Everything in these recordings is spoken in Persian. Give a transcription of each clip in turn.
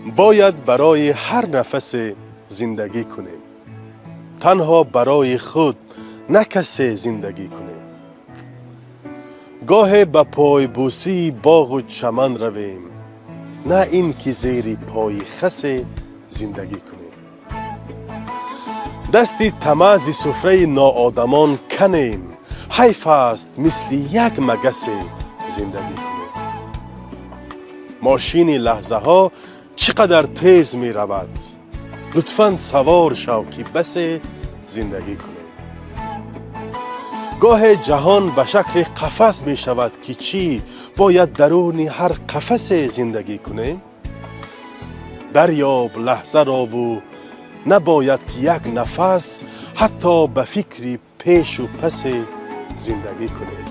باید برای هر نفس زندگی کنیم. تنها برای خود نه کسی زندگی کنیم. گاه به پای بوسی باغ و چمن رویم، نه این که زیر پای خس زندگی کنیم. دستی طمع ز سفره ناآدمان کنیم، حیف است مثل یک مگس زندگی کنیم. ماشین لحظه ها چقدر تیز می رود، لطفاً سوار شو که بس زندگی کنیم. گاه جهان به شکل قفس می شود که چی باید درون هر قفس زندگی کنیم. دریاب لحظه را و نباید که یک نفس حتی به فکر پیش و پس زندگی کنیم.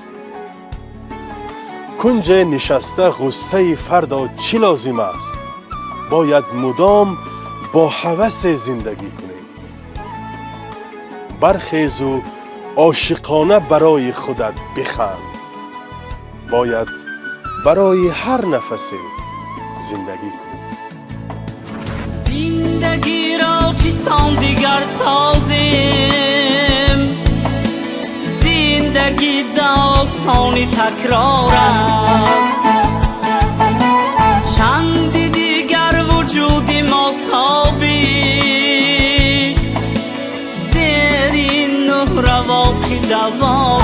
کنج نشسته غصه فردا چی لازم است؟ باید مدام با هوس زندگی کنیم. برخیز و عاشقانه برای خودت بخند، باید برای هر نفس زندگی کنیم. زندگی را چیسان دیگر سازیم، زندگی داستانی تکرار است. چندی دیگر وجود ما ثابت، زیر این نه رواقی دوار